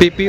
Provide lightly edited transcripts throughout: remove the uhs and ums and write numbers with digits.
PP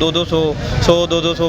200